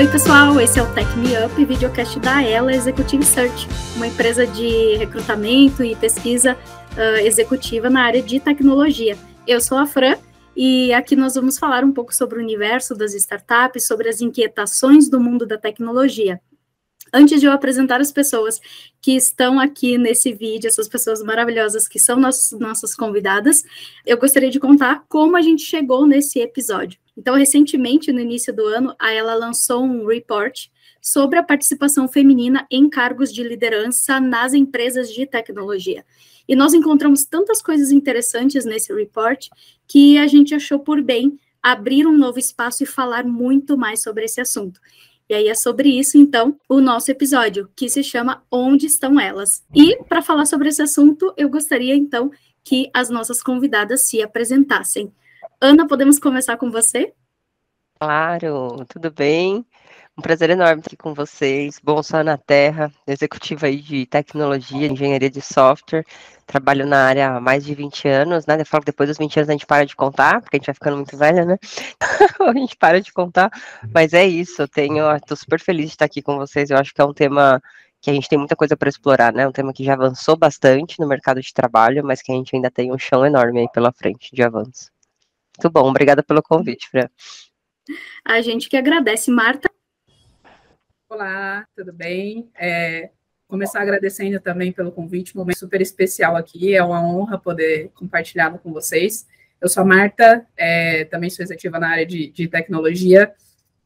Oi pessoal, esse é o Tech Me Up, videocast da Ela Executive Search, uma empresa de recrutamento e pesquisa executiva na área de tecnologia. Eu sou a Fran e aqui nós vamos falar um pouco sobre o universo das startups, sobre as inquietações do mundo da tecnologia. Antes de eu apresentar as pessoas que estão aqui nesse vídeo, essas pessoas maravilhosas que são nossas convidadas, eu gostaria de contar como a gente chegou nesse episódio. Então, recentemente, no início do ano, a Ela lançou um report sobre a participação feminina em cargos de liderança nas empresas de tecnologia. E nós encontramos tantas coisas interessantes nesse report que a gente achou por bem abrir um novo espaço e falar muito mais sobre esse assunto. E aí é sobre isso, então, o nosso episódio, que se chama Onde Estão Elas? E, para falar sobre esse assunto, eu gostaria, então, que as nossas convidadas se apresentassem. Ana, podemos começar com você? Claro, tudo bem? Um prazer enorme estar aqui com vocês. Bom, sou a Ana Terra, executiva aí de tecnologia, engenharia de software. Trabalho na área há mais de 20 anos, né? Eu falo que depois dos 20 anos a gente para de contar, porque a gente vai ficando muito velha, né? A gente para de contar, mas é isso, estou super feliz de estar aqui com vocês. Eu acho que é um tema que a gente tem muita coisa para explorar, né? Um tema que já avançou bastante no mercado de trabalho, mas que a gente ainda tem um chão enorme aí pela frente de avanço. Muito bom, obrigada pelo convite, Fran. A gente que agradece, Marta. Olá, tudo bem? Começar agradecendo também pelo convite, um momento super especial aqui, é uma honra poder compartilhá-lo com vocês. Eu sou a Marta, também sou executiva na área de tecnologia,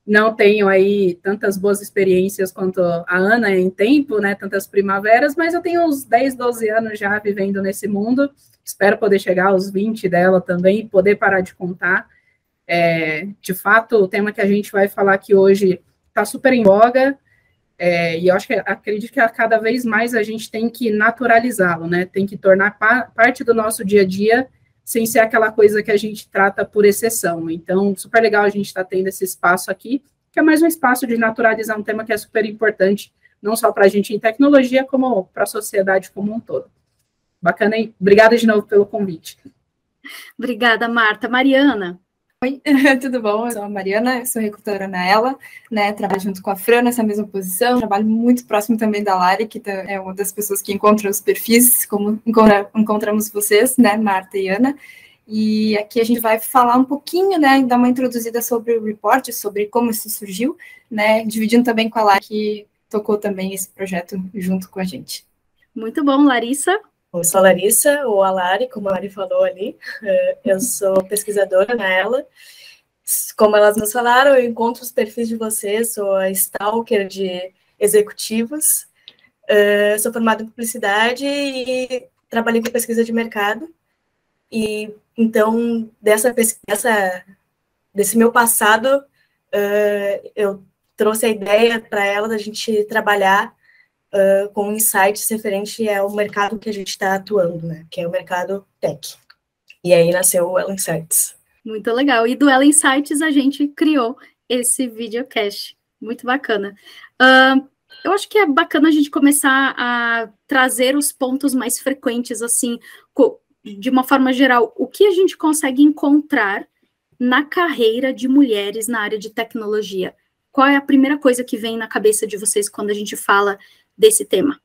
não tenho aí tantas boas experiências quanto a Ana em tempo, né, tantas primaveras, mas eu tenho uns 10, 12 anos já vivendo nesse mundo, espero poder chegar aos 20 dela também, poder parar de contar. De fato, o tema que a gente vai falar aqui hoje está super em voga, e eu acredito que cada vez mais a gente tem que naturalizá-lo, né? Tem que tornar parte do nosso dia a dia, sem ser aquela coisa que a gente trata por exceção. Então, super legal a gente estar tendo esse espaço aqui, que é mais um espaço de naturalizar um tema que é super importante, não só para a gente em tecnologia, como para a sociedade como um todo. Bacana, hein? Obrigada de novo pelo convite. Obrigada, Marta. Mariana. Oi, tudo bom? Eu sou a Mariana, eu sou recrutadora na Ela, né, trabalho junto com a Fran nessa mesma posição, trabalho muito próximo também da Lari, que é uma das pessoas que encontram os perfis, como encontramos vocês, né, Marta e Ana, e aqui a gente vai falar um pouquinho, né, dar uma introduzida sobre o report, sobre como isso surgiu, né, dividindo também com a Lari, que tocou também esse projeto junto com a gente. Muito bom, Larissa. Eu sou a Larissa, ou a Lari, como a Lari falou ali. Eu sou pesquisadora na Ela. Como elas nos falaram, eu encontro os perfis de vocês, sou a stalker de executivos. Sou formada em publicidade e trabalhei com pesquisa de mercado. E então, desse meu passado, eu trouxe a ideia para ela da gente trabalhar com insights referente ao mercado que a gente está atuando, né? Que é o mercado tech. E aí nasceu o Ela Insights. Muito legal. E do Ela Insights a gente criou esse videocast. Muito bacana. Eu acho que é bacana a gente começar a trazer os pontos mais frequentes, assim, de uma forma geral, o que a gente consegue encontrar na carreira de mulheres na área de tecnologia. Qual é a primeira coisa que vem na cabeça de vocês quando a gente fala desse tema?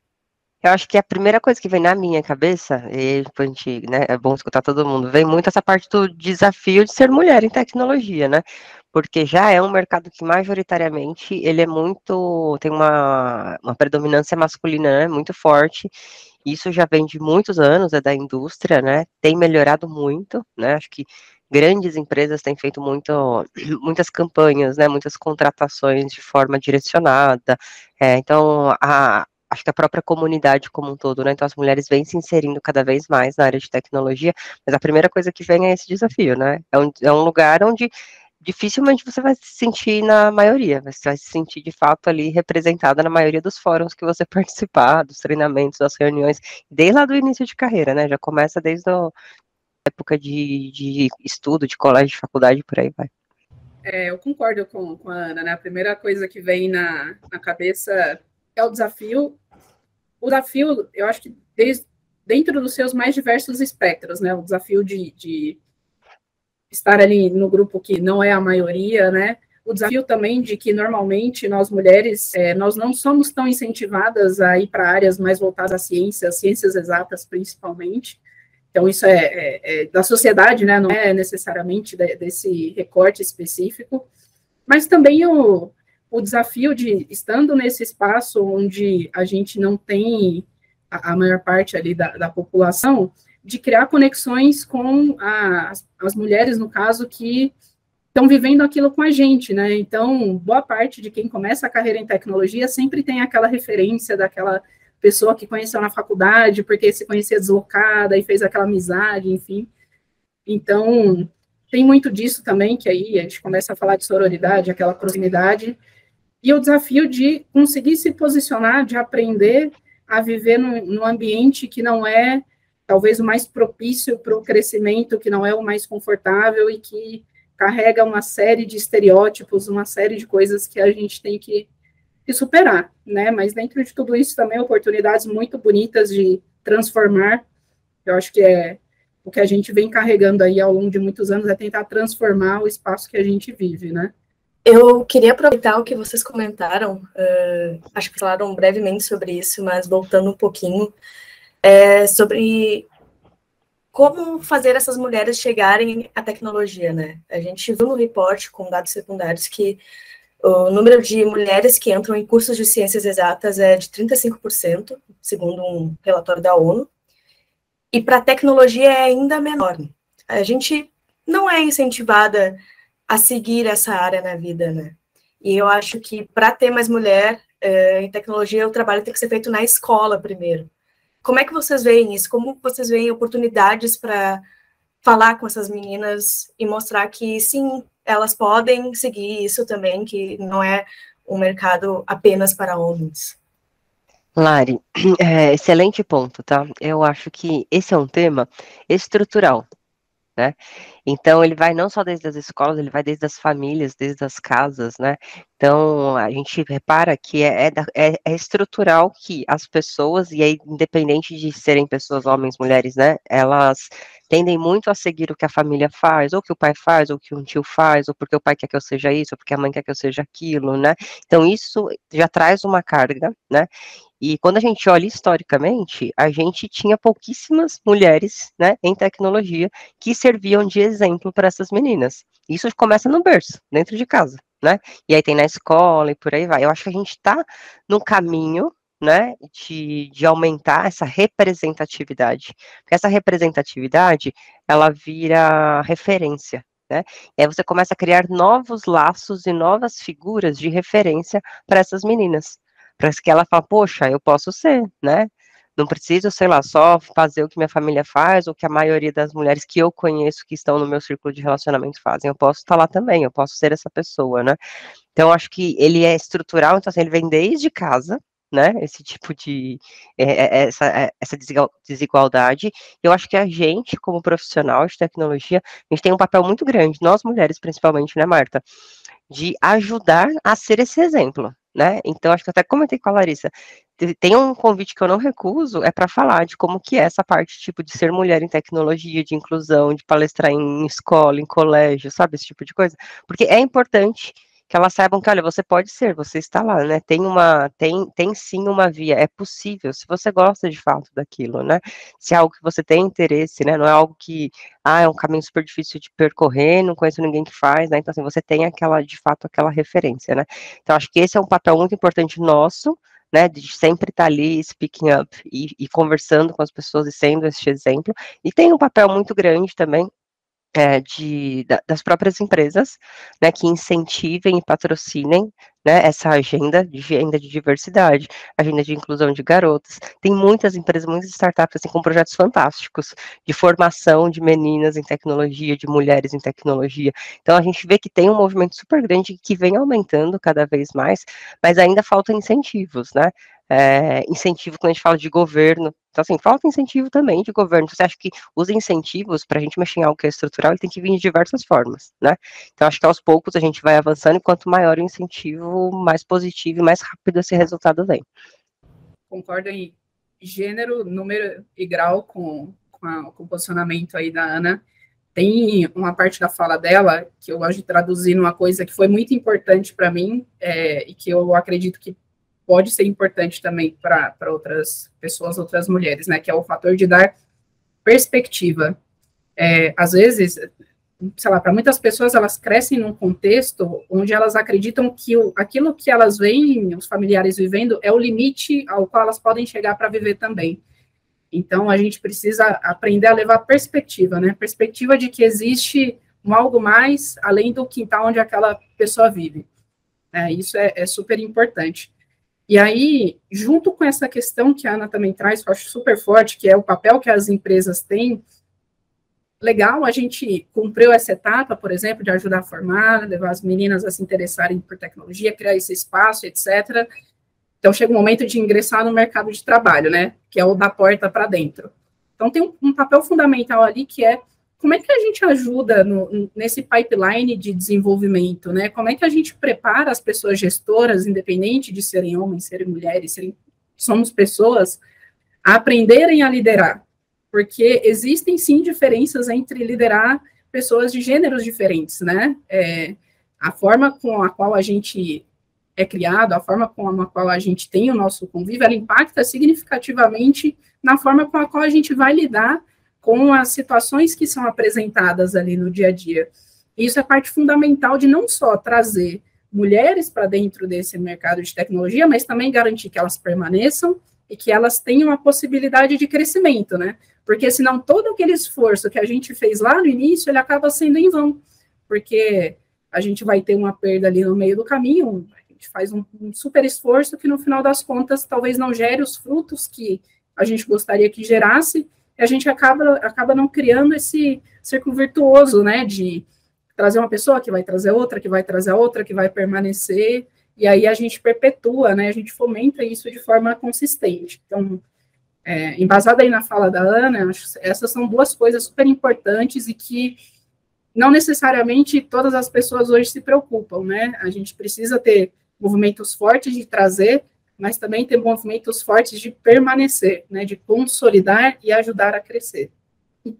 Eu acho que a primeira coisa que vem na minha cabeça, e depois a gente, né, é bom escutar todo mundo, vem muito essa parte do desafio de ser mulher em tecnologia, né? Porque já é um mercado que majoritariamente ele é muito, tem uma predominância masculina, né, muito forte. Isso já vem de muitos anos, é da indústria, né? Tem melhorado muito, né? Acho que grandes empresas têm feito muitas campanhas, né? Muitas contratações de forma direcionada. Então, acho que a própria comunidade como um todo, né? Então, as mulheres vêm se inserindo cada vez mais na área de tecnologia, mas a primeira coisa que vem é esse desafio, né? É um lugar onde dificilmente você vai se sentir na maioria, você vai se sentir de fato ali representada na maioria dos fóruns que você participar, dos treinamentos, das reuniões, desde lá do início de carreira, né? Já começa desde a época de estudo, de colégio, de faculdade, por aí vai. Eu concordo com a Ana, né? A primeira coisa que vem na cabeça é o desafio. O desafio, eu acho que dentro dos seus mais diversos espectros, né? O desafio de estar ali no grupo que não é a maioria, né? o desafio também de que, normalmente, nós mulheres, nós não somos tão incentivadas a ir para áreas mais voltadas à ciência, ciências exatas, principalmente. Então, isso é da sociedade, né? Não é necessariamente desse recorte específico. Mas também o desafio de, estando nesse espaço onde a gente não tem a maior parte ali da população, de criar conexões com as mulheres, no caso, que estão vivendo aquilo com a gente, né? Então, boa parte de quem começa a carreira em tecnologia sempre tem aquela referência daquela pessoa que conheceu na faculdade, porque se conhecia deslocada e fez aquela amizade, enfim. Então, tem muito disso também, que aí a gente começa a falar de sororidade, aquela proximidade, e o desafio de conseguir se posicionar, de aprender a viver num ambiente que não é, talvez, o mais propício para o crescimento, que não é o mais confortável e que carrega uma série de estereótipos, uma série de coisas que a gente tem que superar, né? Mas dentro de tudo isso também oportunidades muito bonitas de transformar. Eu acho que o que a gente vem carregando aí ao longo de muitos anos é tentar transformar o espaço que a gente vive, né? Eu queria aproveitar o que vocês comentaram, acho que falaram brevemente sobre isso, mas voltando um pouquinho, sobre como fazer essas mulheres chegarem à tecnologia, né? A gente viu no report, com dados secundários, que o número de mulheres que entram em cursos de ciências exatas é de 35%, segundo um relatório da ONU, e para a tecnologia é ainda menor. A gente não é incentivada a seguir essa área na vida, né? E eu acho que para ter mais mulher em tecnologia, o trabalho tem que ser feito na escola primeiro. Como é que vocês veem isso? Como vocês veem oportunidades para falar com essas meninas e mostrar que, sim, elas podem seguir isso também, que não é um mercado apenas para homens? Lari, excelente ponto, tá? Eu acho que esse é um tema estrutural, né? Então, ele vai não só desde as escolas, ele vai desde as famílias, desde as casas, né? Então, a gente repara que é estrutural que as pessoas, e aí, independente de serem pessoas, homens, mulheres, né? Elas tendem muito a seguir o que a família faz, ou que o pai faz, ou que um tio faz, ou porque o pai quer que eu seja isso, ou porque a mãe quer que eu seja aquilo, né? Então, isso já traz uma carga, né? E quando a gente olha historicamente, a gente tinha pouquíssimas mulheres, né, em tecnologia que serviam de exemplo para essas meninas. Isso começa no berço, dentro de casa, né? E aí tem na escola e por aí vai. Eu acho que a gente está no caminho, né, de aumentar essa representatividade. Porque essa representatividade, ela vira referência, né? E aí você começa a criar novos laços e novas figuras de referência para essas meninas. Para que ela fale, poxa, eu posso ser, né? Não preciso, sei lá, só fazer o que minha família faz, ou que a maioria das mulheres que eu conheço que estão no meu círculo de relacionamento fazem. Eu posso estar lá também, eu posso ser essa pessoa, né? Então, acho que ele é estrutural, então, assim, ele vem desde casa, né? Esse tipo de, essa desigualdade. Eu acho que a gente, como profissional de tecnologia, a gente tem um papel muito grande, nós mulheres principalmente, né, Marta? De ajudar a ser esse exemplo, né? Então, acho que eu até comentei com a Larissa, tem um convite que eu não recuso, é para falar de como que é essa parte, tipo, de ser mulher em tecnologia, de inclusão, de palestrar em escola, em colégio, sabe, esse tipo de coisa, porque é importante que elas saibam que, olha, você pode ser, você está lá, né, tem sim uma via, é possível, se você gosta de fato daquilo, né, se é algo que você tem interesse, né, não é algo que, é um caminho super difícil de percorrer, não conheço ninguém que faz, né, então, assim, você tem de fato, aquela referência, né, então, acho que esse é um papel muito importante nosso, né, de sempre estar ali speaking up e conversando com as pessoas e sendo esse exemplo, e tem um papel muito grande também das próprias empresas, né, que incentivem e patrocinem, né, essa agenda de diversidade, agenda de inclusão de garotas. Tem muitas empresas, muitas startups, assim, com projetos fantásticos de formação de meninas em tecnologia, de mulheres em tecnologia. Então, a gente vê que tem um movimento super grande que vem aumentando cada vez mais, mas ainda faltam incentivos, né? Incentivo quando a gente fala de governo. Então, assim, falta incentivo também de governo. Você acha que os incentivos para a gente mexer em algo que é estrutural, ele tem que vir de diversas formas, né? Então, acho que aos poucos a gente vai avançando e quanto maior o incentivo, mais positivo e mais rápido esse resultado vem. Concordo em gênero, número e grau com o posicionamento aí da Ana. tem uma parte da fala dela que eu gosto de traduzir numa coisa que foi muito importante para mim, e que eu acredito que pode ser importante também para outras pessoas, outras mulheres, né, que é o fator de dar perspectiva. Às vezes, sei lá, para muitas pessoas, elas crescem num contexto onde elas acreditam que aquilo que elas veem, os familiares vivendo, é o limite ao qual elas podem chegar para viver também. Então, a gente precisa aprender a levar perspectiva, né? Perspectiva de que existe algo mais além do quintal onde aquela pessoa vive. Isso é super importante. E aí, junto com essa questão que a Ana também traz, que eu acho super forte, que é o papel que as empresas têm, legal, a gente cumpriu essa etapa, por exemplo, de ajudar a formar, levar as meninas a se interessarem por tecnologia, criar esse espaço, etc. Então, chega o momento de ingressar no mercado de trabalho, né, que é o da porta para dentro. Então, tem um papel fundamental ali, que é como é que a gente ajuda nesse pipeline de desenvolvimento, né, como é que a gente prepara as pessoas gestoras, independente de serem homens, serem mulheres, somos pessoas, a aprenderem a liderar, porque existem, sim, diferenças entre liderar pessoas de gêneros diferentes, né, a forma com a qual a gente é criado, a forma com a qual a gente tem o nosso convívio, ela impacta significativamente na forma com a qual a gente vai lidar com as situações que são apresentadas ali no dia a dia. Isso é parte fundamental de não só trazer mulheres para dentro desse mercado de tecnologia, mas também garantir que elas permaneçam e que elas tenham a possibilidade de crescimento, né? Porque senão todo aquele esforço que a gente fez lá no início, ele acaba sendo em vão, porque a gente vai ter uma perda ali no meio do caminho, a gente faz um super esforço que no final das contas talvez não gere os frutos que a gente gostaria que gerasse, e a gente acaba não criando esse círculo virtuoso, né, de trazer uma pessoa que vai trazer outra, que vai trazer outra, que vai permanecer, e aí a gente perpetua, né, a gente fomenta isso de forma consistente. Então, embasada aí na fala da Ana, essas são duas coisas super importantes e que não necessariamente todas as pessoas hoje se preocupam, né, a gente precisa ter movimentos fortes de trazer, mas também ter movimentos fortes de permanecer, né, de consolidar e ajudar a crescer.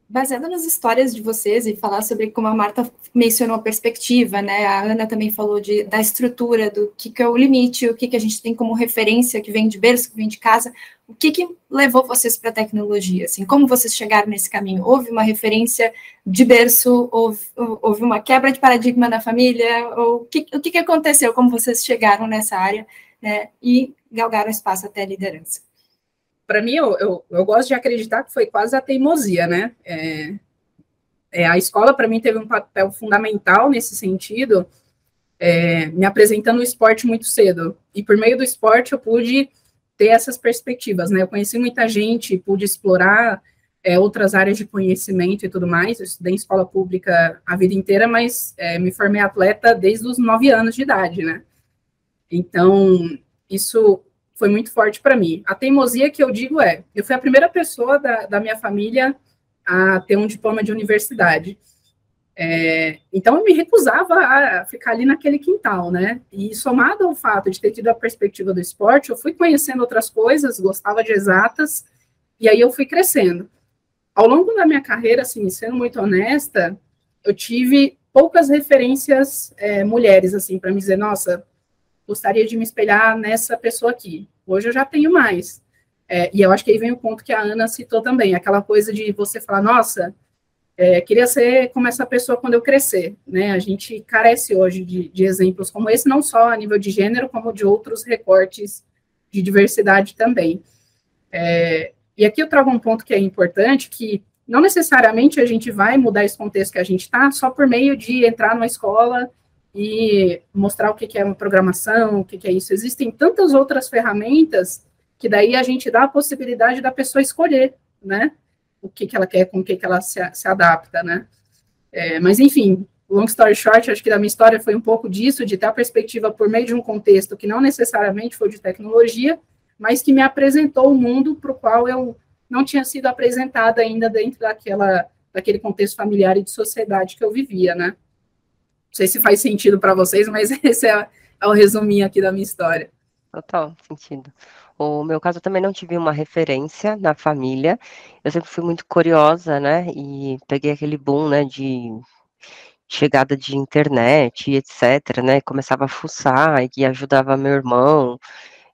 Baseado nas histórias de vocês e falar sobre como a Marta mencionou a perspectiva, né, a Ana também falou da estrutura, do que é o limite, o que a gente tem como referência, que vem de berço, que vem de casa, o que levou vocês para a tecnologia, assim, como vocês chegaram nesse caminho? Houve uma referência de berço, houve uma quebra de paradigma na família, ou o que aconteceu, como vocês chegaram nessa área, né, e galgaram espaço até a liderança? Para mim, eu gosto de acreditar que foi quase a teimosia, né? A escola, para mim, teve um papel fundamental nesse sentido, me apresentando o esporte muito cedo. E por meio do esporte, eu pude ter essas perspectivas, né? Eu conheci muita gente, pude explorar outras áreas de conhecimento e tudo mais. Eu estudei em escola pública a vida inteira, mas me formei atleta desde os 9 anos de idade, né? Então, isso foi muito forte para mim. A teimosia que eu digo eu fui a primeira pessoa da minha família a ter um diploma de universidade. Então, eu me recusava a ficar ali naquele quintal, né? E somado ao fato de ter tido a perspectiva do esporte, eu fui conhecendo outras coisas, gostava de exatas, e aí eu fui crescendo. Ao longo da minha carreira, assim, sendo muito honesta, eu tive poucas referências mulheres, assim, para me dizer, nossa, gostaria de me espelhar nessa pessoa aqui. Hoje eu já tenho mais. E eu acho que aí vem o ponto que a Ana citou também, aquela coisa de você falar, nossa, queria ser como essa pessoa quando eu crescer, né? A gente carece hoje de exemplos como esse, não só a nível de gênero, como de outros recortes de diversidade também. E aqui eu trago um ponto que é importante, que não necessariamente a gente vai mudar esse contexto que a gente está só por meio de entrar numa escola e mostrar o que é uma programação, o que é isso. Existem tantas outras ferramentas que daí a gente dá a possibilidade da pessoa escolher, né, o que ela quer, com o que ela se adapta, né. Mas, enfim, long story short, acho que da minha história foi um pouco disso, de ter a perspectiva por meio de um contexto que não necessariamente foi de tecnologia, mas que me apresentou o mundo para o qual eu não tinha sido apresentada ainda dentro daquele contexto familiar e de sociedade que eu vivia, né. Não sei se faz sentido para vocês, mas esse é o resuminho aqui da minha história. total sentido. O meu caso, eu também não tive uma referência na família. Eu sempre fui muito curiosa, né? E peguei aquele boom, né, de chegada de internet, e etc, né? Começava a fuçar e ajudava meu irmão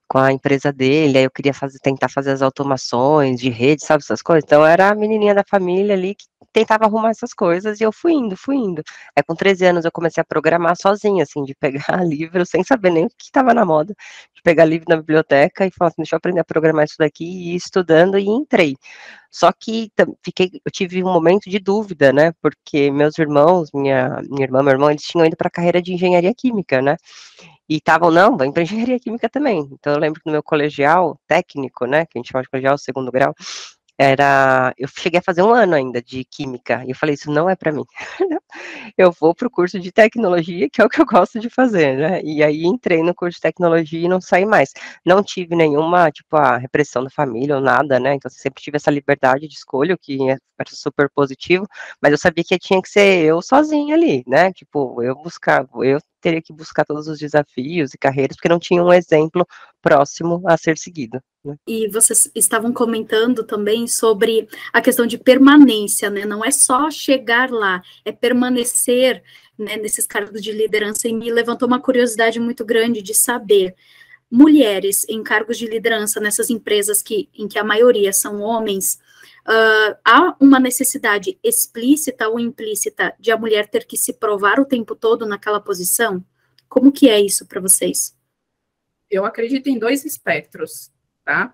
com a empresa dele, aí eu queria tentar fazer as automações de rede, sabe, essas coisas. Então, eu era a menininha da família ali que tentava arrumar essas coisas e eu fui indo, fui indo. Aí, com 13 anos, eu comecei a programar sozinha, assim, de pegar livro, sem saber nem o que estava na moda, de pegar livro na biblioteca e falar assim, deixa eu aprender a programar isso daqui, e ir estudando, e entrei. Só que eu tive um momento de dúvida, né, porque meus irmãos, minha irmã, meu irmão, eles tinham ido para a carreira de engenharia química, né, e estavam, não, vem para engenharia química também. Então, eu lembro que no meu colegial técnico, né, que a gente chama de colegial segundo grau, eu cheguei a fazer 1 ano ainda de química, e eu falei, isso não é para mim. Eu vou para o curso de tecnologia, que é o que eu gosto de fazer, né? E aí entrei no curso de tecnologia e não saí mais. Não tive nenhuma, tipo, a repressão da família ou nada, né? Então, sempre tive essa liberdade de escolha, o que é super positivo, mas eu sabia que tinha que ser eu sozinha ali, né? Tipo, eu teria que buscar todos os desafios e carreiras, porque não tinha um exemplo próximo a ser seguido. Né? E vocês estavam comentando também sobre a questão de permanência, né? Não é só chegar lá, é permanecer, né, nesses cargos de liderança. E me levantou uma curiosidade muito grande de saber, mulheres em cargos de liderança nessas empresas em que a maioria são homens, há uma necessidade explícita ou implícita de a mulher ter que se provar o tempo todo naquela posição? Como que é isso para vocês? Eu acredito em 2 espectros, tá?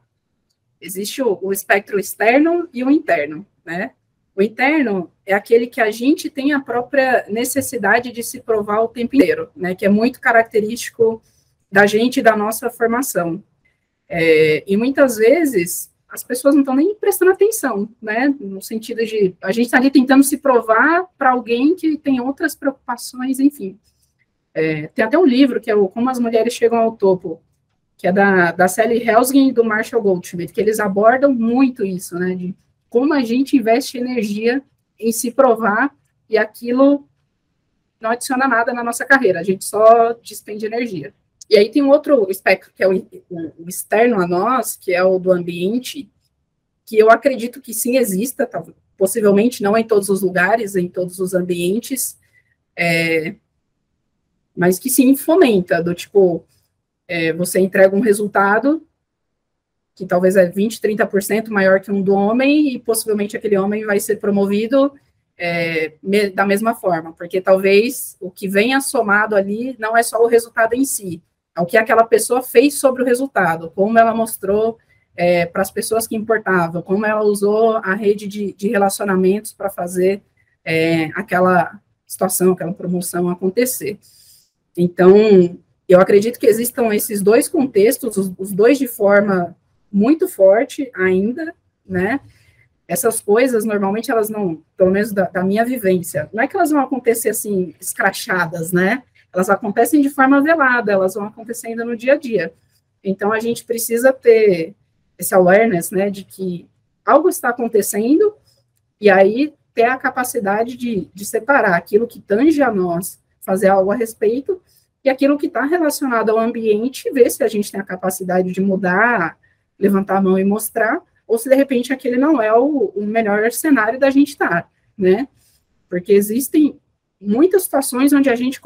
Existe o espectro externo e o interno, né? O interno é aquele que a gente tem a própria necessidade de se provar o tempo inteiro, né? Que é muito característico da gente e da nossa formação. E muitas vezes as pessoas não estão nem prestando atenção, né? No sentido de a gente está ali tentando se provar para alguém que tem outras preocupações, enfim. Tem até um livro que é o Como as Mulheres Chegam ao Topo, que é da Sally Helsing e do Marshall Goldschmidt, que eles abordam muito isso, né? De como a gente investe energia em se provar e aquilo não adiciona nada na nossa carreira, a gente só despende energia. E aí tem um outro espectro, que é o externo a nós, que é o do ambiente, que eu acredito que sim exista, possivelmente não em todos os lugares, em todos os ambientes, mas que sim fomenta, do tipo, você entrega um resultado que talvez é 20%, 30% maior que um do homem, e possivelmente aquele homem vai ser promovido da mesma forma, porque talvez o que venha somado ali não é só o resultado em si, é o que aquela pessoa fez sobre o resultado, como ela mostrou para as pessoas que importavam, como ela usou a rede de relacionamentos para fazer aquela situação, aquela promoção acontecer. Então, eu acredito que existam esses 2 contextos, os 2 de forma muito forte ainda, né? Essas coisas, normalmente, elas não, pelo menos da minha vivência, não é que elas vão acontecer, assim, escrachadas, né? Elas acontecem de forma velada, elas vão acontecendo no dia a dia. Então, a gente precisa ter esse awareness, né, de que algo está acontecendo, e aí ter a capacidade de separar aquilo que tange a nós, fazer algo a respeito, e aquilo que está relacionado ao ambiente, ver se a gente tem a capacidade de mudar, levantar a mão e mostrar, ou se de repente aquele não é o melhor cenário da gente estar, né? Porque existem muitas situações onde a gente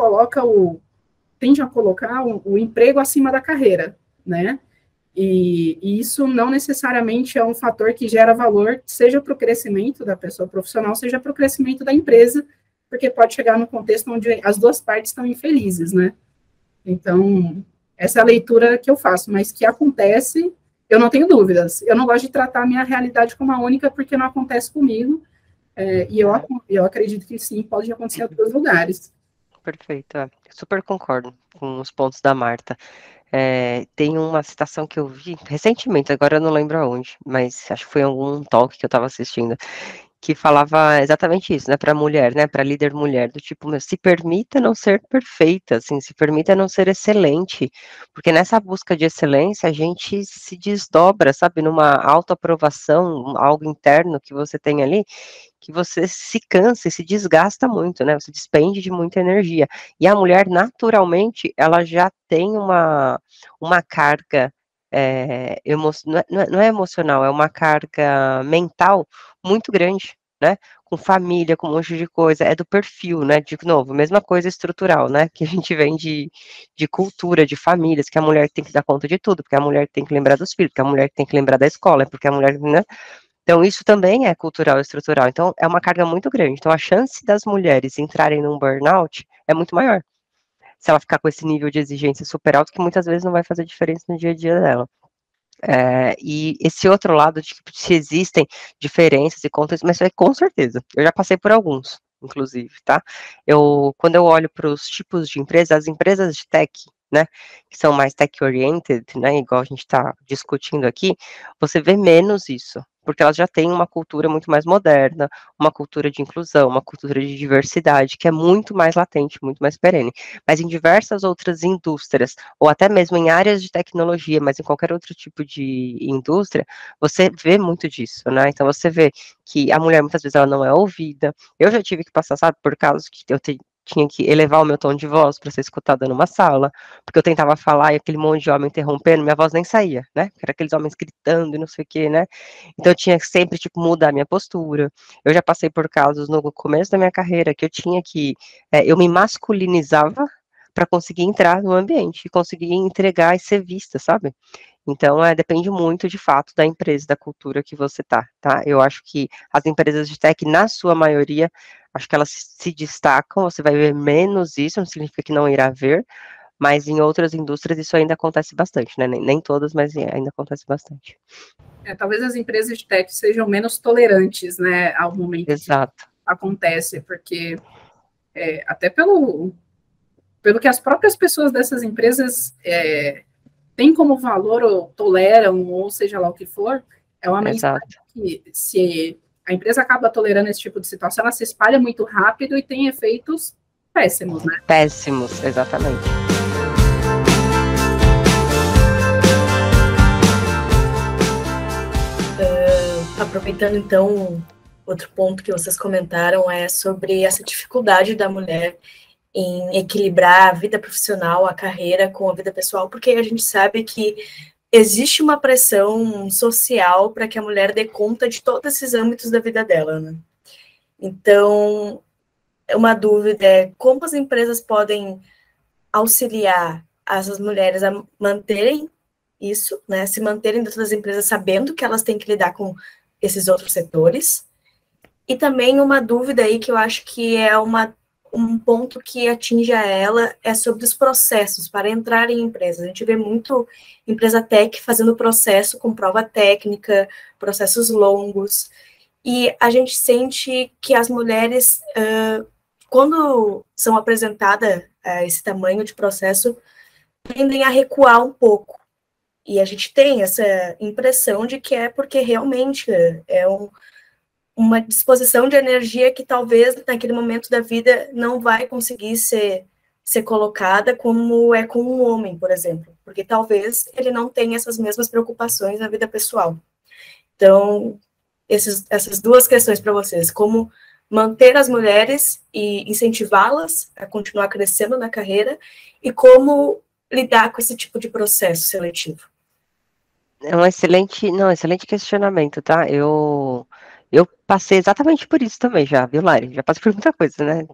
tende a colocar o emprego acima da carreira, né? E isso não necessariamente é um fator que gera valor, seja para o crescimento da pessoa profissional, seja para o crescimento da empresa, porque pode chegar num contexto onde as 2 partes estão infelizes, né? Então, essa é a leitura que eu faço, mas que acontece, eu não tenho dúvidas. Eu não gosto de tratar a minha realidade como a única, porque não acontece comigo, e eu acredito que sim, pode acontecer em outros lugares. Perfeito, super concordo com os pontos da Marta. Tem uma citação que eu vi recentemente, agora eu não lembro aonde, mas acho que foi em algum talk que eu estava assistindo, que falava exatamente isso, né, para mulher, né, para líder mulher, do tipo, se permita não ser perfeita, assim, se permita não ser excelente, porque nessa busca de excelência a gente se desdobra, sabe, numa autoaprovação, algo interno que você tem ali, que você se cansa e se desgasta muito, né? Você despende de muita energia. E a mulher, naturalmente, ela já tem uma carga, não é emocional, é uma carga mental muito grande, né? Com família, com um monte de coisa, é do perfil, né? De novo, mesma coisa estrutural, né? Que a gente vem de cultura, de famílias, que a mulher tem que dar conta de tudo, porque a mulher tem que lembrar dos filhos, porque a mulher tem que lembrar da escola, porque a mulher, né? Então, isso também é cultural e estrutural. Então, é uma carga muito grande. Então, a chance das mulheres entrarem num burnout é muito maior. Se ela ficar com esse nível de exigência super alto, que muitas vezes não vai fazer diferença no dia a dia dela. E esse outro lado de que se existem diferenças e contas, mas com certeza, eu já passei por alguns, inclusive, tá? Quando eu olho para os tipos de empresas, as empresas de tech, né, que são mais tech-oriented, né, igual a gente está discutindo aqui, você vê menos isso, porque elas já têm uma cultura muito mais moderna, uma cultura de inclusão, uma cultura de diversidade, que é muito mais latente, muito mais perene. Mas em diversas outras indústrias, ou até mesmo em áreas de tecnologia, mas em qualquer outro tipo de indústria, você vê muito disso, né? Então você vê que a mulher muitas vezes ela não é ouvida. Eu já tive que passar, sabe, por casos que eu tinha que elevar o meu tom de voz para ser escutada numa sala, porque eu tentava falar e aquele monte de homem interrompendo, minha voz nem saía, né? Era aqueles homens gritando e não sei o quê, né? Então eu tinha que sempre, tipo, mudar a minha postura. Eu já passei por casos no começo da minha carreira que eu tinha que, eu me masculinizava para conseguir entrar no ambiente, e conseguir entregar e ser vista, sabe? Então, depende muito, de fato, da empresa, da cultura que você tá? Eu acho que as empresas de tech, na sua maioria, acho que elas se destacam, você vai ver menos isso, não significa que não irá ver, mas em outras indústrias isso ainda acontece bastante, né? Nem todas, mas ainda acontece bastante. Talvez as empresas de tech sejam menos tolerantes, né, ao momento Exato. que acontece, porque até pelo que as próprias pessoas dessas empresas têm como valor ou toleram, ou seja lá o que for, é uma mensagem que, se a empresa acaba tolerando esse tipo de situação, ela se espalha muito rápido e tem efeitos péssimos, né? Péssimos, exatamente. Aproveitando, então, outro ponto que vocês comentaram é sobre essa dificuldade da mulher em equilibrar a vida profissional, a carreira com a vida pessoal, porque a gente sabe que existe uma pressão social para que a mulher dê conta de todos esses âmbitos da vida dela, né? Então, uma dúvida é como as empresas podem auxiliar essas mulheres a manterem isso, né, se manterem dentro das empresas sabendo que elas têm que lidar com esses outros setores. E também uma dúvida aí que eu acho que é um ponto que atinge a ela é sobre os processos para entrar em empresas. A gente vê muito empresa tech fazendo processo com prova técnica, processos longos, e a gente sente que as mulheres, quando são apresentadas a esse tamanho de processo, tendem a recuar um pouco. E a gente tem essa impressão de que é porque realmente é uma disposição de energia que talvez naquele momento da vida não vai conseguir ser colocada como é com um homem, por exemplo, porque talvez ele não tenha essas mesmas preocupações na vida pessoal. Então, essas duas questões para vocês: como manter as mulheres e incentivá-las a continuar crescendo na carreira, e como lidar com esse tipo de processo seletivo. É um excelente questionamento, tá? Eu passei exatamente por isso também já, viu, Lari? Já passei por muita coisa, né?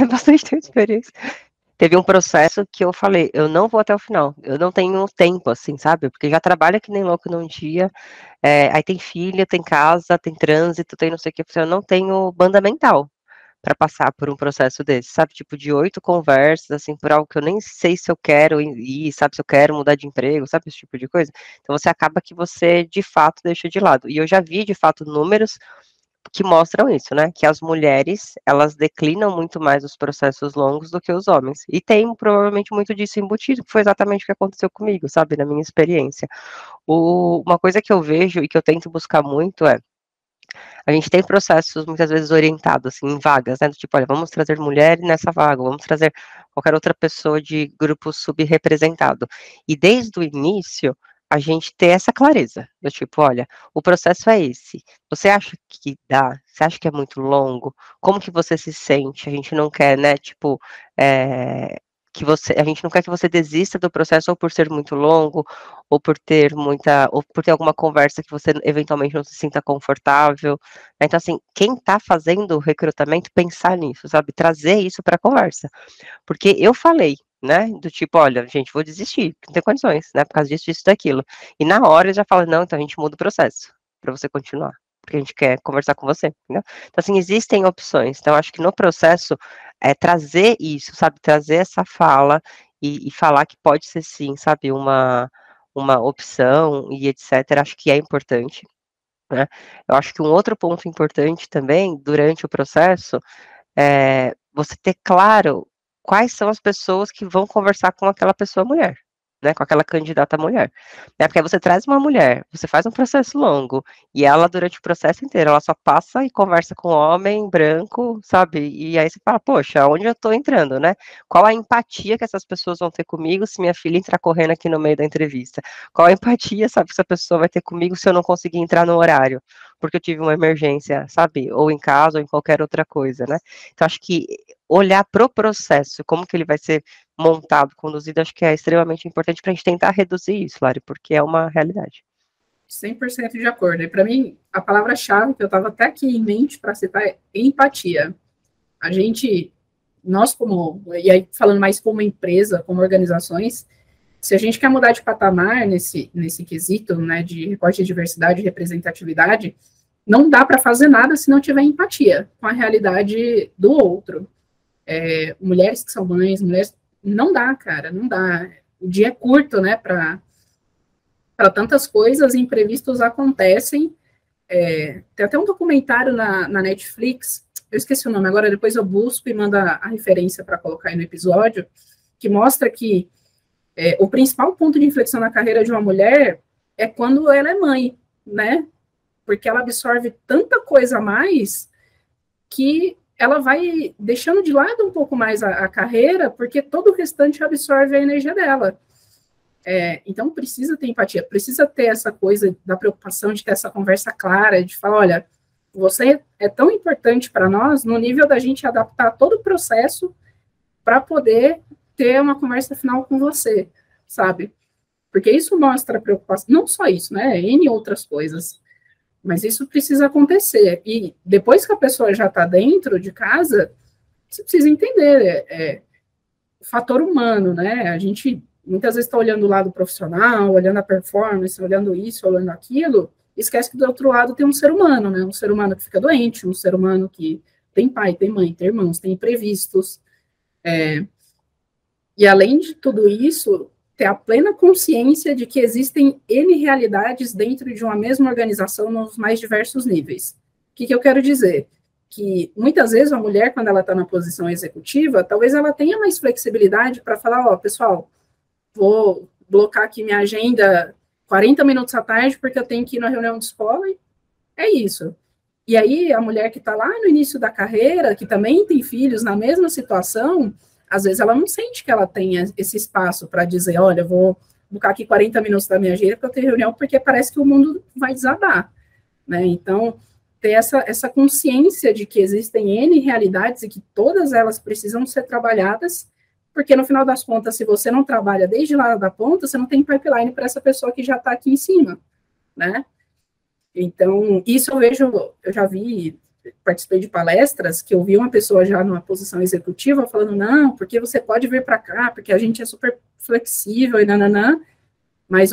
Bastante tempo de experiência. Teve um processo que eu falei, eu não vou até o final, eu não tenho tempo, assim, sabe? Porque já trabalha que nem louco num dia, aí tem filha, tem casa, tem trânsito, tem não sei o que, eu não tenho banda mental para passar por um processo desse, sabe? Tipo, de 8 conversas, assim, por algo que eu nem sei se eu quero ir, sabe? Se eu quero mudar de emprego, sabe? Esse tipo de coisa. Então, você acaba que você, de fato, deixa de lado. E eu já vi, de fato, números que mostram isso, né? Que as mulheres, elas declinam muito mais os processos longos do que os homens. E tem, provavelmente, muito disso embutido, que foi exatamente o que aconteceu comigo, sabe? Na minha experiência. Uma coisa que eu vejo e que eu tento buscar muito a gente tem processos muitas vezes orientados, assim, em vagas, né, do tipo, olha, vamos trazer mulher nessa vaga, vamos trazer qualquer outra pessoa de grupo subrepresentado. E desde o início, a gente ter essa clareza, do tipo, olha, o processo é esse, você acha que dá, Você acha que é muito longo? Como que você se sente? A gente não quer, né, tipo, a gente não quer que você desista do processo ou por ser muito longo, ou por ter alguma conversa que você eventualmente não se sinta confortável. Então, assim, quem está fazendo o recrutamento, pensar nisso, sabe? Trazer isso para a conversa. Porque eu falei, né, do tipo, olha, gente, vou desistir, não tem condições, né, por causa disso, isso, daquilo. E na hora ele já fala, não, então a gente muda o processo, para você continuar, porque a gente quer conversar com você, entendeu? Então, assim, existem opções. Então, acho que no processo, trazer isso, sabe, trazer essa fala e falar que pode ser sim, sabe, uma opção e etc., acho que é importante, né? Eu acho que um outro ponto importante também, durante o processo, você ter claro quais são as pessoas que vão conversar com aquela pessoa mulher, né, com aquela candidata mulher, né, porque aí você traz uma mulher, você faz um processo longo, e ela, durante o processo inteiro, ela só passa e conversa com um homem branco, sabe, e aí você fala, poxa, onde eu tô entrando, né, qual a empatia que essas pessoas vão ter comigo se minha filha entrar correndo aqui no meio da entrevista, qual a empatia, sabe, que essa pessoa vai ter comigo se eu não conseguir entrar no horário, porque eu tive uma emergência, sabe, ou em casa, ou em qualquer outra coisa, né, então acho que olhar pro processo, como que ele vai ser montado, conduzido, acho que é extremamente importante para a gente tentar reduzir isso, Lari, porque é uma realidade. 100% de acordo. E para mim, a palavra-chave que eu estava até aqui em mente para citar é empatia. Nós e aí falando mais como empresa, como organizações, se a gente quer mudar de patamar nesse quesito, né, de recorte de diversidade e representatividade, não dá para fazer nada se não tiver empatia com a realidade do outro. Mulheres que são mães, não dá, cara, não dá. O dia é curto, né, para tantas coisas, imprevistos acontecem. Tem até um documentário na Netflix, eu esqueci o nome agora, depois eu busco e mando a referência para colocar aí no episódio, que mostra que o principal ponto de inflexão na carreira de uma mulher é quando ela é mãe, né? Porque ela absorve tanta coisa a mais que ela vai deixando de lado um pouco mais a carreira, porque todo o restante absorve a energia dela. Então, precisa ter empatia, precisa ter essa coisa da preocupação de ter essa conversa clara, de falar, olha, você é tão importante para nós, no nível da gente adaptar todo o processo para poder ter uma conversa final com você, sabe? Porque isso mostra preocupação, não só isso, né, N outras coisas, mas isso precisa acontecer. E depois que a pessoa já está dentro de casa, você precisa entender o fator humano, né? A gente muitas vezes está olhando o lado profissional, olhando a performance, olhando isso, olhando aquilo, esquece que do outro lado tem um ser humano, né? Um ser humano que fica doente, um ser humano que tem pai, tem mãe, tem irmãos, tem imprevistos. E além de tudo isso, ter a plena consciência de que existem N realidades dentro de uma mesma organização nos mais diversos níveis. O que eu quero dizer? Que muitas vezes a mulher, quando ela está na posição executiva, talvez ela tenha mais flexibilidade para falar, ó, pessoal, vou blocar aqui minha agenda 40 minutos à tarde porque eu tenho que ir na reunião de escola, e é isso. E aí a mulher que está lá no início da carreira, que também tem filhos na mesma situação, às vezes ela não sente que ela tenha esse espaço para dizer, olha, eu vou buscar aqui 40 minutos da minha agenda para eu ter reunião, porque parece que o mundo vai desabar, né? Então, ter essa consciência de que existem N realidades e que todas elas precisam ser trabalhadas, porque no final das contas, se você não trabalha desde lá da ponta, você não tem pipeline para essa pessoa que já está aqui em cima, né? Então, isso eu já vi, participei de palestras que eu vi uma pessoa já numa posição executiva falando, não, porque você pode vir para cá, porque a gente é super flexível e nananã, mas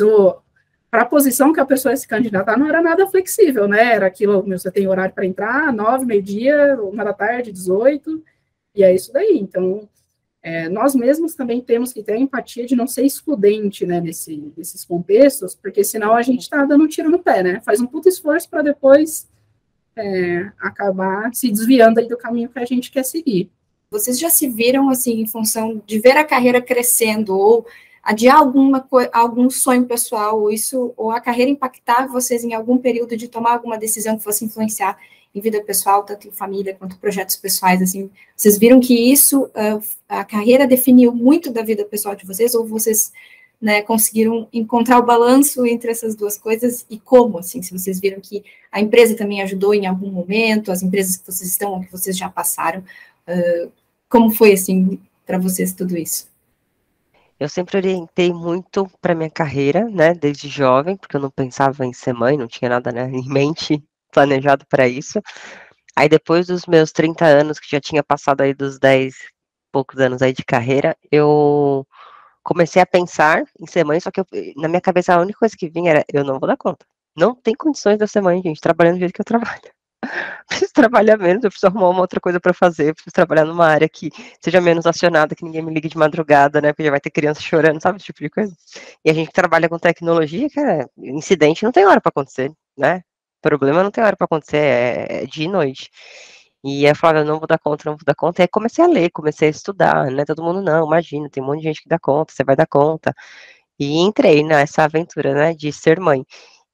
para a posição que a pessoa se candidatar não era nada flexível, né? Era aquilo, você tem horário para entrar, 9, meio-dia, 13h, 18, e é isso daí. Então, nós mesmos também temos que ter a empatia de não ser excludente, né, nesses contextos, porque senão a gente está dando um tiro no pé, né? Faz um puto esforço para depois acabar se desviando aí do caminho que a gente quer seguir. Vocês já se viram, assim, em função de ver a carreira crescendo, ou adiar algum sonho pessoal, ou a carreira impactar vocês em algum período de tomar alguma decisão que fosse influenciar em vida pessoal, tanto em família quanto projetos pessoais, assim, vocês viram que isso, a carreira definiu muito da vida pessoal de vocês, ou vocês né, conseguiram encontrar o balanço entre essas duas coisas e como, assim, se vocês viram que a empresa também ajudou em algum momento, as empresas que vocês estão ou que vocês já passaram, como foi, assim, para vocês tudo isso? Eu sempre orientei muito para minha carreira, né, desde jovem, porque eu não pensava em ser mãe, não tinha nada, né, em mente planejado para isso. Aí depois dos meus 30 anos, que já tinha passado aí dos 10 poucos anos aí de carreira, eu comecei a pensar em ser mãe, só que na minha cabeça a única coisa que vinha era, eu não vou dar conta. Não tem condições de eu ser mãe, gente, trabalhando do jeito que eu trabalho. Preciso trabalhar menos, eu preciso arrumar uma outra coisa para fazer, eu preciso trabalhar numa área que seja menos acionada, que ninguém me ligue de madrugada, né, porque já vai ter criança chorando, sabe, esse tipo de coisa. E a gente que trabalha com tecnologia, cara, incidente não tem hora para acontecer, né, problema não tem hora para acontecer, é dia e noite. E aí eu falava, eu não vou dar conta, não vou dar conta, e aí comecei a ler, comecei a estudar, né, todo mundo, não, imagina, tem um monte de gente que dá conta, você vai dar conta. E entrei nessa aventura, né, de ser mãe.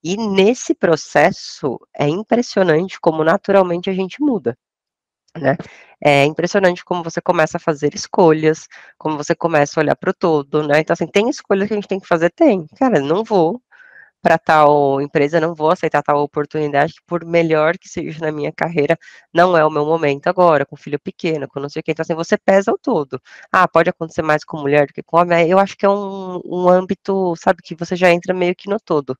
E nesse processo é impressionante como naturalmente a gente muda, né? É impressionante como você começa a fazer escolhas, como você começa a olhar para o todo, né? Então, assim, tem escolhas que a gente tem que fazer? Tem. Cara, não vou para tal empresa, não vou aceitar tal oportunidade, que por melhor que seja na minha carreira, não é o meu momento agora, com filho pequeno, com não sei o que. Então, assim, você pesa o todo. Ah, pode acontecer mais com mulher do que com homem. Eu acho que é um âmbito, sabe, que você já entra meio que no todo.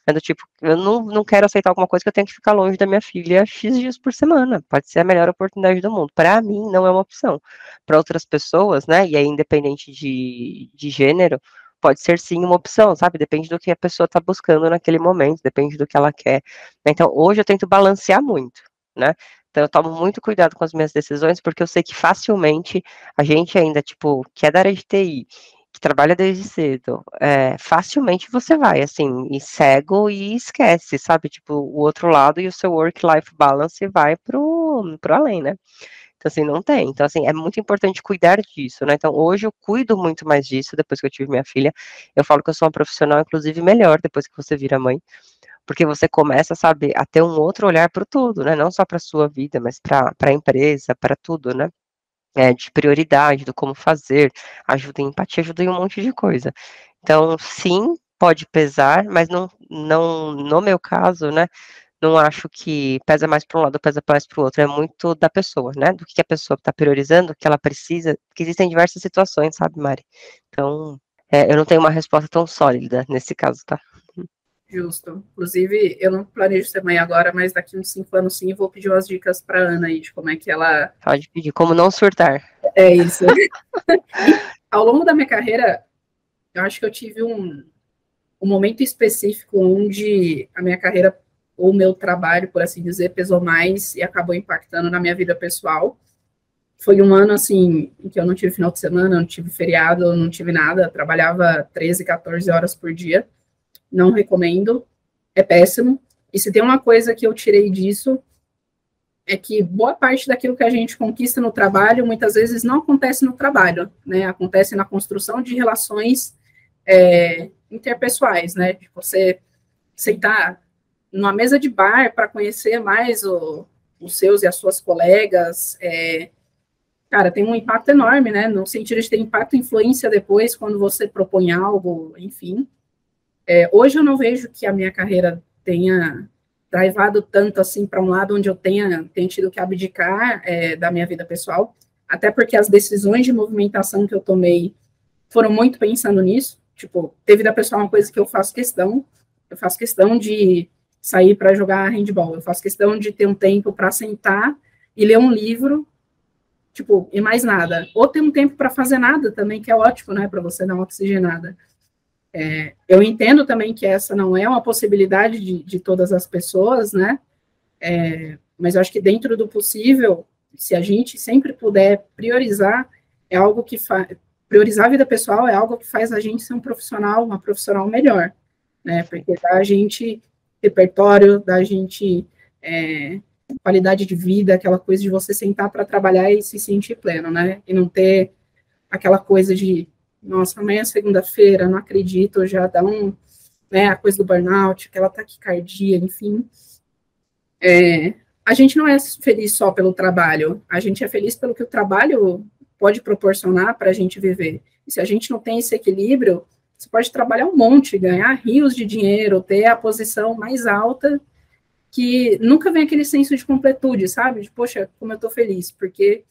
É do tipo, eu não quero aceitar alguma coisa que eu tenho que ficar longe da minha filha X dias por semana. Pode ser a melhor oportunidade do mundo. Para mim, não é uma opção. Para outras pessoas, né, e aí independente de gênero, pode ser sim uma opção, sabe? Depende do que a pessoa está buscando naquele momento, depende do que ela quer. Então, hoje eu tento balancear muito, né? Então, eu tomo muito cuidado com as minhas decisões, porque eu sei que facilmente a gente ainda, tipo, que é da área de TI, que trabalha desde cedo, facilmente você vai, assim, e cego e esquece, sabe? Tipo, o outro lado e o seu work-life balance vai pro além, né? Então, assim, não tem. Então, assim, é muito importante cuidar disso, né? Então, hoje eu cuido muito mais disso, depois que eu tive minha filha. Eu falo que eu sou uma profissional, inclusive, melhor depois que você vira mãe, porque você começa, sabe, a ter um outro olhar para o todo, né? Não só para a sua vida, mas para a empresa, para tudo, né? De prioridade, do como fazer, ajuda em empatia, ajuda em um monte de coisa. Então, sim, pode pesar, mas não, no meu caso, né, não acho que pesa mais para um lado, pesa mais para o outro, é muito da pessoa, né, do que a pessoa está priorizando, o que ela precisa, porque existem diversas situações, sabe, Mari? Então, eu não tenho uma resposta tão sólida nesse caso, tá? Justo. Inclusive, eu não planejo ser mãe agora, mas daqui uns 5 anos sim, vou pedir umas dicas para Ana aí, de como é que ela... Pode pedir, como não surtar. É isso. Ao longo da minha carreira, eu acho que eu tive um momento específico onde a minha carreira, ou o meu trabalho, por assim dizer, pesou mais e acabou impactando na minha vida pessoal. Foi um ano, assim, em que eu não tive final de semana, não tive feriado, não tive nada, trabalhava 13, 14 horas por dia. Não recomendo, é péssimo. E se tem uma coisa que eu tirei disso, é que boa parte daquilo que a gente conquista no trabalho, muitas vezes não acontece no trabalho, né? Acontece na construção de relações interpessoais, né? De você sentar numa mesa de bar para conhecer mais os seus e as suas colegas, cara, tem um impacto enorme, né? No sentido de ter impacto e influência depois, quando você propõe algo, enfim. Hoje eu não vejo que a minha carreira tenha drivado tanto assim para um lado onde eu tenha tido que abdicar da minha vida pessoal, até porque as decisões de movimentação que eu tomei foram muito pensando nisso. Tipo, ter vida pessoal é uma coisa que eu faço questão de sair para jogar handball, eu faço questão de ter um tempo para sentar e ler um livro, tipo, e mais nada. Ou ter um tempo para fazer nada também, que é ótimo, né, para você dar uma oxigenada. Eu entendo também que essa não é uma possibilidade de todas as pessoas, né? Mas eu acho que dentro do possível, se a gente sempre puder priorizar, é algo que priorizar a vida pessoal é algo que faz a gente ser uma profissional melhor, né? Porque dá a gente repertório, dá a gente qualidade de vida, aquela coisa de você sentar para trabalhar e se sentir pleno, né? E não ter aquela coisa de nossa, amanhã é segunda-feira, não acredito, já dá a coisa do burnout, aquela taquicardia, enfim. A gente não é feliz só pelo trabalho, a gente é feliz pelo que o trabalho pode proporcionar para a gente viver. E se a gente não tem esse equilíbrio, Você pode trabalhar um monte, ganhar rios de dinheiro, ter a posição mais alta, que nunca vem aquele senso de completude, sabe? De, poxa, como eu tô feliz, porque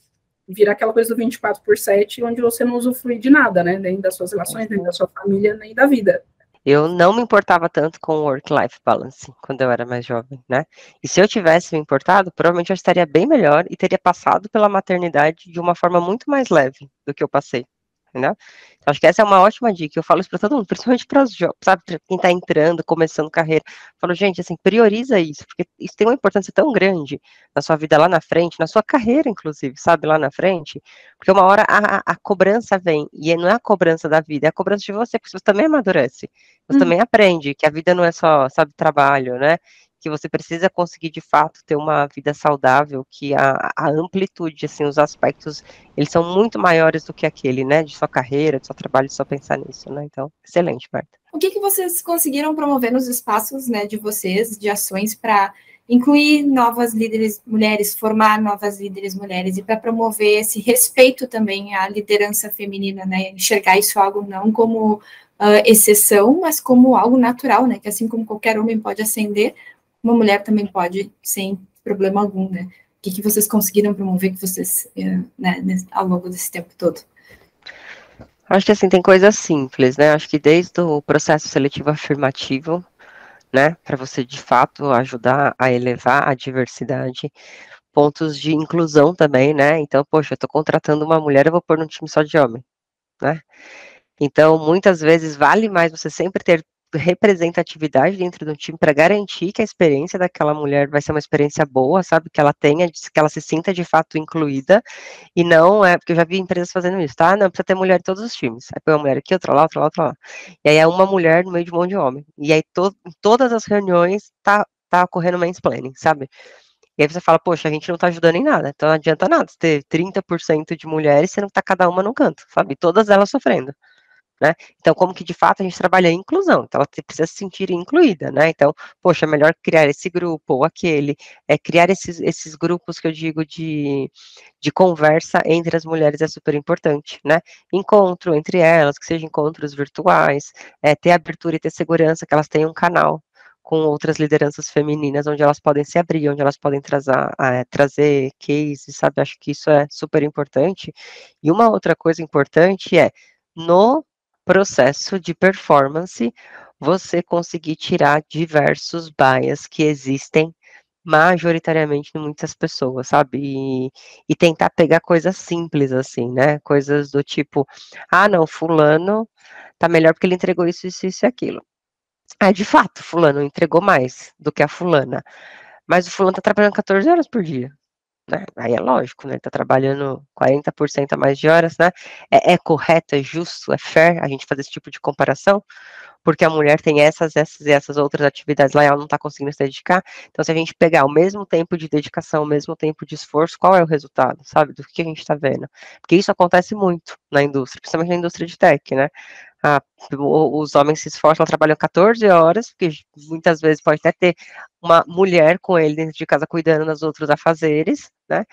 vira aquela coisa do 24/7, onde você não usufrui de nada, né? Nem das suas relações, nem da sua família, nem da vida. Eu não me importava tanto com o work-life balance quando eu era mais jovem, né? E se eu tivesse me importado, provavelmente eu estaria bem melhor e teria passado pela maternidade de uma forma muito mais leve do que eu passei, entendeu? Então, acho que essa é uma ótima dica. Eu falo isso para todo mundo, principalmente para os jovens, sabe? Pra quem está entrando, começando carreira. Eu falo, gente, assim, prioriza isso, porque isso tem uma importância tão grande na sua vida lá na frente, na sua carreira, inclusive, sabe? Lá na frente, porque uma hora a cobrança vem, e não é a cobrança da vida, é a cobrança de você, porque você também amadurece. Você também aprende que a vida não é só, sabe, trabalho, né? Que você precisa conseguir, de fato, ter uma vida saudável, que a amplitude, assim, os aspectos, eles são muito maiores do que aquele, né? De sua carreira, de seu trabalho, de só pensar nisso, né? Então, excelente, Marta. O que vocês conseguiram promover nos espaços, né, de vocês, de ações para incluir novas líderes mulheres, formar novas líderes mulheres e para promover esse respeito também à liderança feminina, né? Enxergar isso algo não como exceção, mas como algo natural, né? Que assim como qualquer homem pode ascender, uma mulher também pode, sem problema algum, né? O que vocês conseguiram promover que vocês, né, ao longo desse tempo todo? Acho que, assim, tem coisas simples, né? Acho que desde o processo seletivo afirmativo, né? Para você, de fato, ajudar a elevar a diversidade, pontos de inclusão também, né? Então, poxa, eu estou contratando uma mulher, eu vou pôr num time só de homem, né? Então, muitas vezes, vale mais você sempre ter representatividade dentro do time para garantir que a experiência daquela mulher vai ser uma experiência boa, sabe? Que ela tenha, que ela se sinta de fato incluída, e não é, porque eu já vi empresas fazendo isso, tá? Não, precisa ter mulher em todos os times. Aí põe uma mulher aqui, outra lá, outra lá, outra lá. E aí é uma mulher no meio de um monte de homem. E aí em todas as reuniões tá ocorrendo mansplaining, sabe? E aí você fala, poxa, a gente não tá ajudando em nada, então não adianta nada você ter 30% de mulheres, sendo que tá cada uma num canto, sabe? Todas elas sofrendo. Né? Então, como que de fato a gente trabalha a inclusão? Então, ela precisa se sentir incluída, né? Então, poxa, é melhor criar esse grupo ou aquele, criar esses grupos que eu digo de conversa entre as mulheres é super importante, né? Encontro entre elas, que sejam encontros virtuais, ter abertura e ter segurança, que elas tenham um canal com outras lideranças femininas, onde elas podem se abrir, onde elas podem trazer cases, sabe? Acho que isso é super importante. E uma outra coisa importante no processo de performance, você conseguir tirar diversos bias que existem majoritariamente em muitas pessoas, sabe? E tentar pegar coisas simples, assim, né? Coisas do tipo, não, fulano tá melhor porque ele entregou isso, isso, isso e aquilo. De fato, fulano entregou mais do que a fulana, mas o fulano tá trabalhando 14 horas por dia. Né? Aí é lógico, né? Ele tá trabalhando 40% a mais de horas, né? É correto, é justo, é fair a gente fazer esse tipo de comparação? Porque a mulher tem essas e essas outras atividades lá e ela não está conseguindo se dedicar. Então, se a gente pegar o mesmo tempo de dedicação, o mesmo tempo de esforço, qual é o resultado, sabe? Do que a gente está vendo? Porque isso acontece muito na indústria, principalmente na indústria de tech, né? Os homens se esforçam, ela trabalham 14 horas, porque muitas vezes pode até ter uma mulher com ele dentro de casa cuidando dos outros afazeres, né?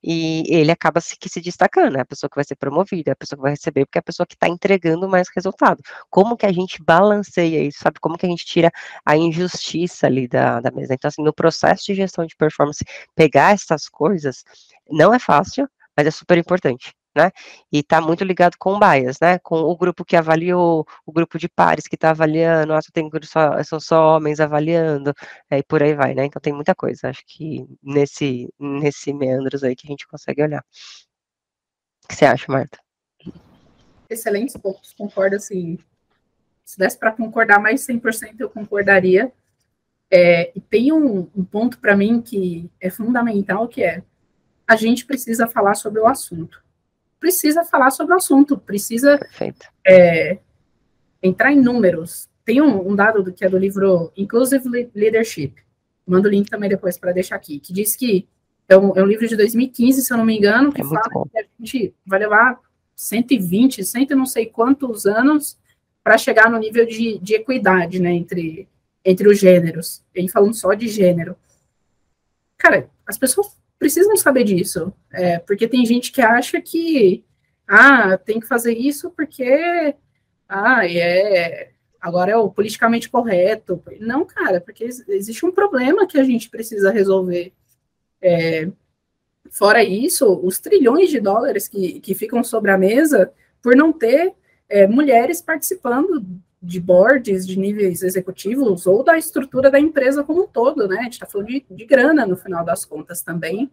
E ele acaba se destacando, é a pessoa que vai ser promovida, é a pessoa que vai receber, porque é a pessoa que está entregando mais resultado. Como que a gente balanceia isso, sabe? Como que a gente tira a injustiça ali da mesa? Então, assim, no processo de gestão de performance, pegar essas coisas não é fácil, mas é super importante. Né? E está muito ligado com o bias, né? Com o grupo que avaliou, o grupo de pares que está avaliando, são só homens avaliando, e por aí vai, né? Então tem muita coisa, acho que nesse meandros aí que a gente consegue olhar. O que você acha, Marta? Excelentes pontos, concordo, assim, se desse para concordar mais 100%, eu concordaria. E tem um ponto para mim que é fundamental, que é a gente precisa falar sobre o assunto. Precisa falar sobre o assunto, precisa entrar em números. Tem um dado que é do livro Inclusive Leadership, mando o link também depois para deixar aqui, que diz que é um livro de 2015, se eu não me engano, que fala que a gente vai levar 120, 100 e não sei quantos anos para chegar no nível de equidade, né, entre os gêneros, e falando só de gênero. Cara, as pessoas precisam saber disso, porque tem gente que acha que tem que fazer isso porque agora é o politicamente correto. Não, cara, porque existe um problema que a gente precisa resolver. Fora isso, os trilhões de dólares que ficam sobre a mesa por não ter mulheres participando de boards, de níveis executivos, ou da estrutura da empresa como um todo, né? A gente está falando de grana, no final das contas, também.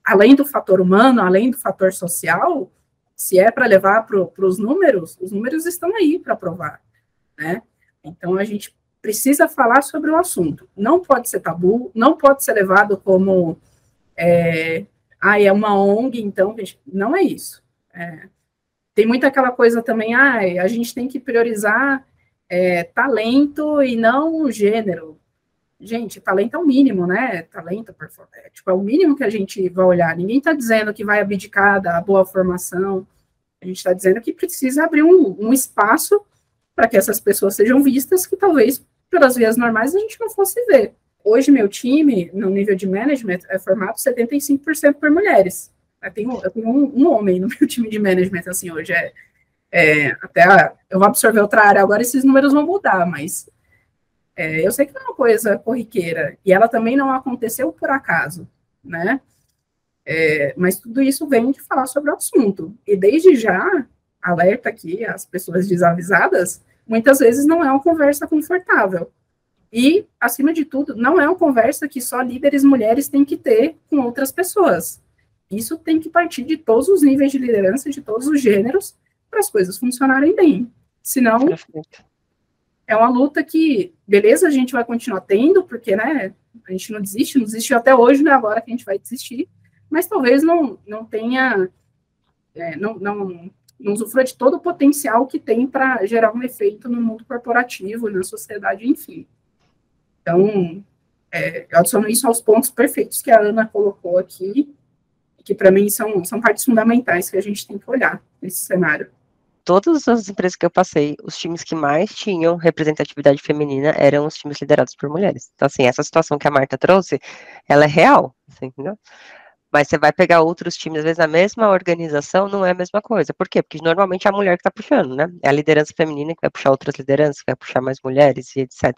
Além do fator humano, além do fator social, se é para levar para os números, os números estão aí para provar, né? Então, a gente precisa falar sobre o assunto. Não pode ser tabu, não pode ser levado como... é uma ONG, então, gente, não é isso. Tem muita aquela coisa também, a gente tem que priorizar talento e não o gênero. Gente, talento é o mínimo, né? Talento, é o mínimo que a gente vai olhar. Ninguém está dizendo que vai abdicar da boa formação. A gente está dizendo que precisa abrir um espaço para que essas pessoas sejam vistas, que talvez, pelas vias normais, a gente não fosse ver. Hoje, meu time, no nível de management, é formado 75% por mulheres. Eu tenho um homem no meu time de management, assim, hoje. Até eu vou absorver outra área, agora esses números vão mudar, mas eu sei que não é uma coisa corriqueira. E ela também não aconteceu por acaso, né? Mas tudo isso vem de falar sobre o assunto. E desde já, alerta aqui as pessoas desavisadas, muitas vezes não é uma conversa confortável. E, acima de tudo, não é uma conversa que só líderes mulheres têm que ter com outras pessoas. Isso tem que partir de todos os níveis de liderança, de todos os gêneros, para as coisas funcionarem bem. Senão, é uma luta que, beleza, a gente vai continuar tendo, porque, né, a gente não desistiu até hoje, não é agora que a gente vai desistir, mas talvez não tenha, não usufrua de todo o potencial que tem para gerar um efeito no mundo corporativo, na sociedade, enfim. Então, eu adiciono isso aos pontos perfeitos que a Ana colocou aqui, que para mim são partes fundamentais que a gente tem que olhar nesse cenário. Todas as empresas que eu passei, os times que mais tinham representatividade feminina eram os times liderados por mulheres. Então, assim, essa situação que a Marta trouxe, ela é real, assim, entendeu? Mas você vai pegar outros times, às vezes, na mesma organização, não é a mesma coisa. Por quê? Porque normalmente é a mulher que está puxando, né? É a liderança feminina que vai puxar outras lideranças, que vai puxar mais mulheres e etc.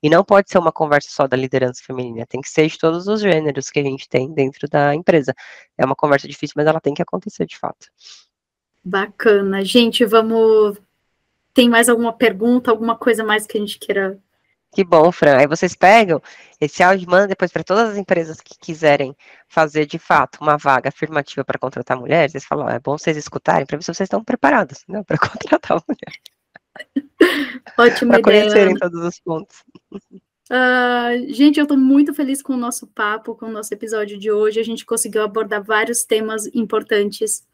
E não pode ser uma conversa só da liderança feminina, tem que ser de todos os gêneros que a gente tem dentro da empresa. É uma conversa difícil, mas ela tem que acontecer de fato. Bacana. Gente, tem mais alguma pergunta, alguma coisa mais que a gente queira... Que bom, Fran. Aí vocês pegam esse áudio e mandam depois para todas as empresas que quiserem fazer, de fato, uma vaga afirmativa para contratar mulheres. Vocês falam, é bom vocês escutarem para ver se vocês estão preparados, né, para contratar mulher. Ótima ideia. Para conhecerem todos os pontos. Gente, eu estou muito feliz com o nosso papo, com o nosso episódio de hoje. A gente conseguiu abordar vários temas importantes.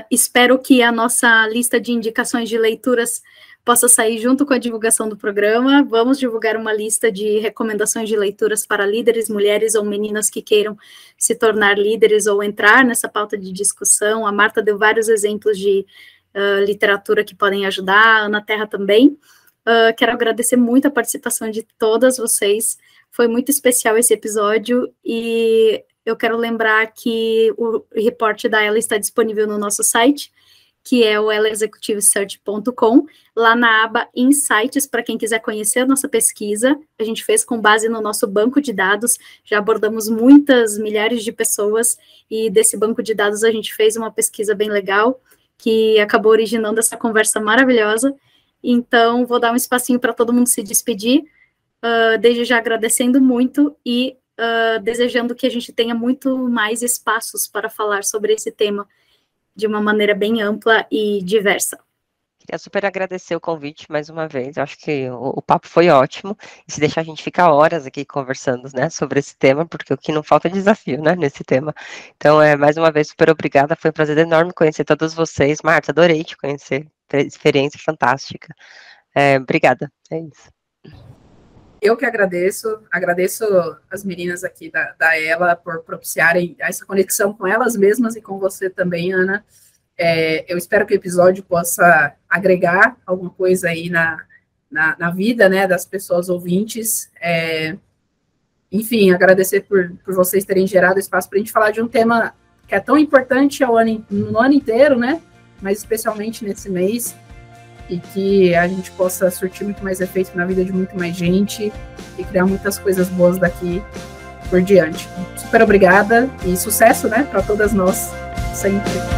Espero que a nossa lista de indicações de leituras possa sair junto com a divulgação do programa. Vamos divulgar uma lista de recomendações de leituras para líderes, mulheres ou meninas que queiram se tornar líderes ou entrar nessa pauta de discussão. A Marta deu vários exemplos de literatura que podem ajudar, a Ana Terra também. Quero agradecer muito a participação de todas vocês. Foi muito especial esse episódio e eu quero lembrar que o reporte da Ela está disponível no nosso site, que é o elaexecutivesearch.com, lá na aba Insights, para quem quiser conhecer a nossa pesquisa. A gente fez com base no nosso banco de dados, já abordamos milhares de pessoas, e desse banco de dados a gente fez uma pesquisa bem legal, que acabou originando essa conversa maravilhosa. Então, vou dar um espacinho para todo mundo se despedir, desde já agradecendo muito e desejando que a gente tenha muito mais espaços para falar sobre esse tema de uma maneira bem ampla e diversa. Queria super agradecer o convite mais uma vez. Eu acho que o papo foi ótimo. E se deixar a gente ficar horas aqui conversando, né, sobre esse tema, porque o que não falta é desafio, né, nesse tema. Então, mais uma vez, super obrigada. Foi um prazer enorme conhecer todos vocês. Marta, adorei te conhecer. Experiência fantástica. Obrigada. É isso. Eu que agradeço as meninas aqui da Ela por propiciarem essa conexão com elas mesmas e com você também, Ana. Eu espero que o episódio possa agregar alguma coisa aí na vida, né, das pessoas ouvintes. Enfim, agradecer por vocês terem gerado espaço para a gente falar de um tema que é tão importante no ano inteiro, né, mas especialmente nesse mês. e que a gente possa surtir muito mais efeito na vida de muito mais gente e criar muitas coisas boas daqui por diante. Super obrigada e sucesso, né, para todas nós sempre.